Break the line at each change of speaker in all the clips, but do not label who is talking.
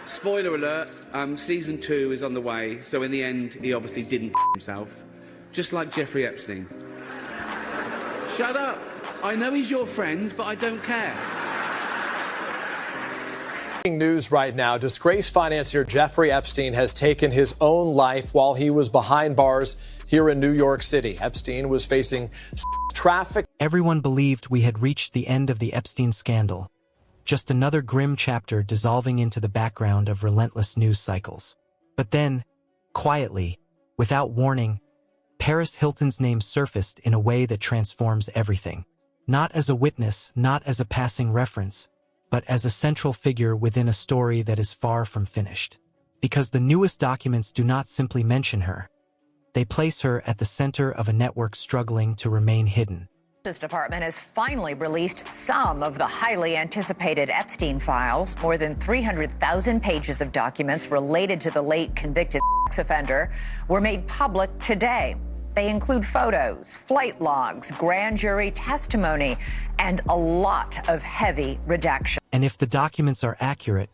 Spoiler alert, season 2 is on the way, so in the end, he obviously didn't himself. Just like Jeffrey Epstein. Shut up! I know he's your friend, but I don't care.
News right now, disgraced financier Jeffrey Epstein has taken his own life while he was behind bars here in New York City. Epstein was facing traffic.
Everyone believed we had reached the end of the Epstein scandal. Just another grim chapter dissolving into the background of relentless news cycles. But then, quietly, without warning, Paris Hilton's name surfaced in a way that transforms everything. Not as a witness, not as a passing reference, but as a central figure within a story that is far from finished. Because the newest documents do not simply mention her. They place her at the center of a network struggling to remain hidden.
The Justice Department has finally released some of the highly anticipated Epstein Files. More than 300,000 pages of documents related to the late convicted sex offender were made public today. They include photos, flight logs, grand jury testimony, and a lot of heavy redaction.
And if the documents are accurate,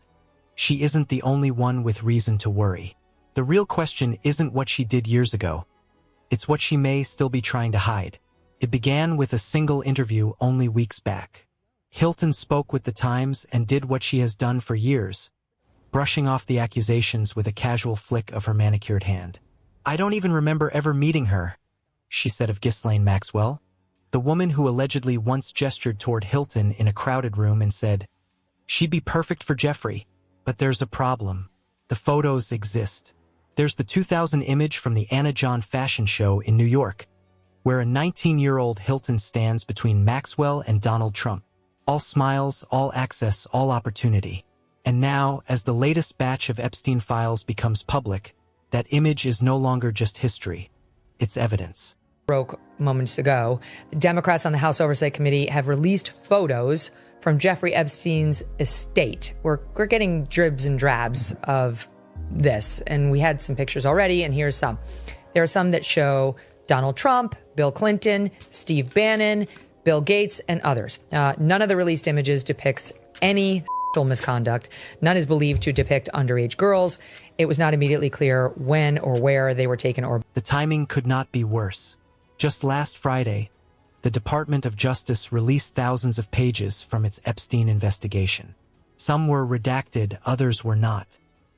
she isn't the only one with reason to worry. The real question isn't what she did years ago. It's what she may still be trying to hide. It began with a single interview only weeks back. Hilton spoke with the Times and did what she has done for years, brushing off the accusations with a casual flick of her manicured hand. "I don't even remember ever meeting her," she said of Ghislaine Maxwell, the woman who allegedly once gestured toward Hilton in a crowded room and said, "She'd be perfect for Jeffrey, but there's a problem. The photos exist." There's the 2000 image from the Anna John fashion show in New York, where a 19-year-old Hilton stands between Maxwell and Donald Trump. All smiles, all access, all opportunity. And now, as the latest batch of Epstein Files becomes public, that image is no longer just history. It's evidence.
Broke moments ago, the Democrats on the House Oversight Committee have released photos from Jeffrey Epstein's estate. We're getting dribs and drabs of this, and we had some pictures already, and here's some. There are some that show Donald Trump, Bill Clinton, Steve Bannon, Bill Gates, and others. None of the released images depicts any sexual misconduct. None is believed to depict underage girls. It was not immediately clear when or where they were taken or...
The timing could not be worse. Just last Friday, the Department of Justice released thousands of pages from its Epstein investigation. Some were redacted, others were not.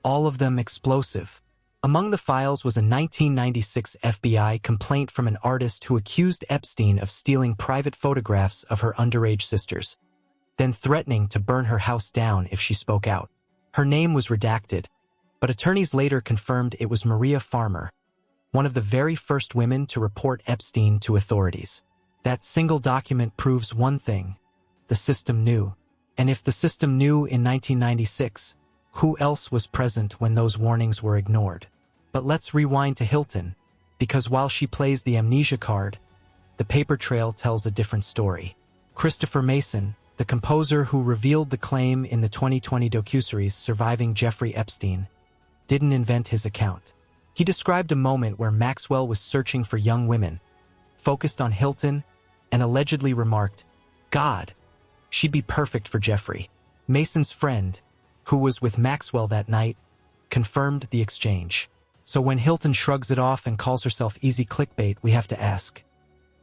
All of them explosive. Among the files was a 1996 FBI complaint from an artist who accused Epstein of stealing private photographs of her underage sisters, then threatening to burn her house down if she spoke out. Her name was redacted, but attorneys later confirmed it was Maria Farmer, one of the very first women to report Epstein to authorities. That single document proves one thing: the system knew. And if the system knew in 1996, who else was present when those warnings were ignored? But let's rewind to Hilton, because while she plays the amnesia card, the paper trail tells a different story. Christopher Mason, the composer who revealed the claim in the 2020 docuseries Surviving Jeffrey Epstein, didn't invent his account. He described a moment where Maxwell was searching for young women, focused on Hilton, and allegedly remarked, "God, she'd be perfect for Jeffrey." Mason's friend, who was with Maxwell that night, confirmed the exchange. So when Hilton shrugs it off and calls herself easy clickbait, we have to ask,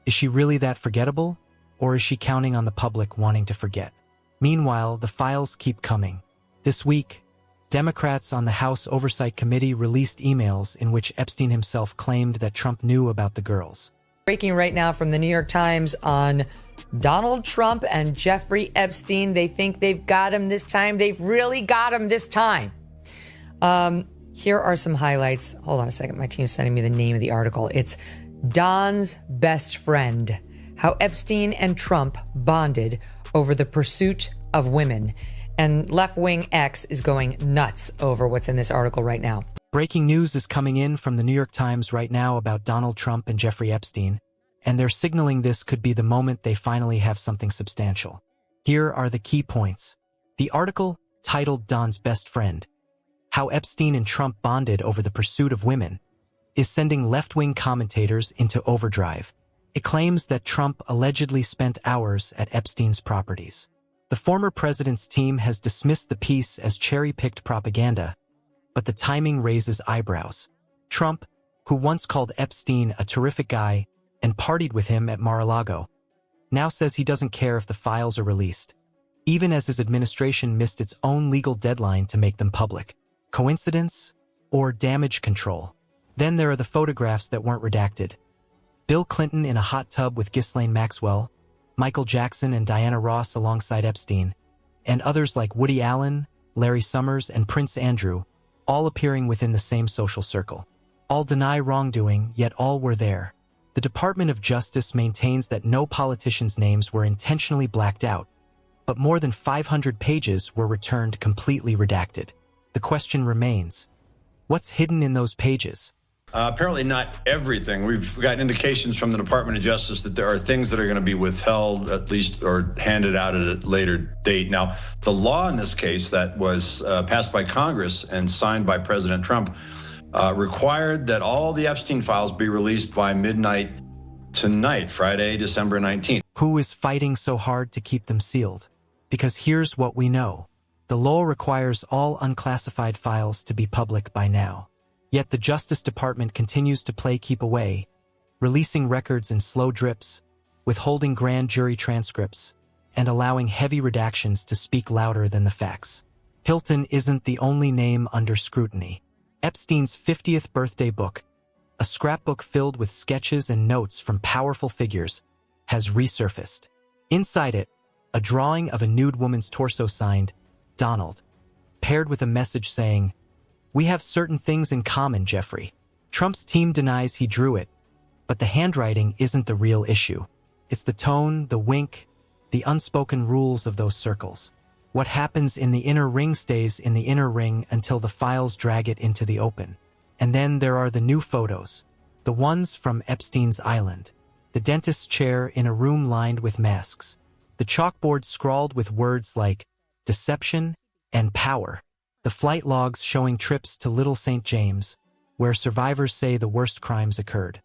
is she really that forgettable? Or is she counting on the public wanting to forget? Meanwhile, the files keep coming. This week, Democrats on the House Oversight Committee released emails in which Epstein himself claimed that Trump knew about the girls.
Breaking right now from the New York Times on Donald Trump and Jeffrey Epstein. They think they've got him this time. They've really got him this time. Here are some highlights. Hold on a second. My team's sending me the name of the article. It's Don's Best Friend: How Epstein and Trump Bonded Over the Pursuit of Women. And left-wing X is going nuts over what's in this article right now.
Breaking news is coming in from the New York Times right now about Donald Trump and Jeffrey Epstein, and they're signaling this could be the moment they finally have something substantial. Here are the key points. The article, titled Don's Best Friend: How Epstein and Trump Bonded Over the Pursuit of Women, is sending left-wing commentators into overdrive. It claims that Trump allegedly spent hours at Epstein's properties. The former president's team has dismissed the piece as cherry-picked propaganda, but the timing raises eyebrows. Trump, who once called Epstein a terrific guy and partied with him at Mar-a-Lago, now says he doesn't care if the files are released, even as his administration missed its own legal deadline to make them public. Coincidence? Or damage control? Then there are the photographs that weren't redacted. Bill Clinton in a hot tub with Ghislaine Maxwell, Michael Jackson and Diana Ross alongside Epstein, and others like Woody Allen, Larry Summers, and Prince Andrew, all appearing within the same social circle. All deny wrongdoing, yet all were there. The Department of Justice maintains that no politicians' names were intentionally blacked out, but more than 500 pages were returned completely redacted. The question remains, what's hidden in those pages?
Apparently not everything. We've got indications from the Department of Justice that there are things that are going to be withheld, at least, or handed out at a later date. Now, the law in this case that was passed by Congress and signed by President Trump required that all the Epstein files be released by midnight tonight, Friday, December 19th.
Who is fighting so hard to keep them sealed? Because here's what we know. The law requires all unclassified files to be public by now. Yet the Justice Department continues to play keep away, releasing records in slow drips, withholding grand jury transcripts, and allowing heavy redactions to speak louder than the facts. Hilton isn't the only name under scrutiny. Epstein's 50th birthday book, a scrapbook filled with sketches and notes from powerful figures, has resurfaced. Inside it, a drawing of a nude woman's torso signed, Donald, paired with a message saying, "We have certain things in common, Jeffrey." Trump's team denies he drew it, but the handwriting isn't the real issue. It's the tone, the wink, the unspoken rules of those circles. What happens in the inner ring stays in the inner ring until the files drag it into the open. And then there are the new photos, the ones from Epstein's Island, the dentist's chair in a room lined with masks, the chalkboard scrawled with words like deception and power, the flight logs showing trips to Little St. James, where survivors say the worst crimes occurred.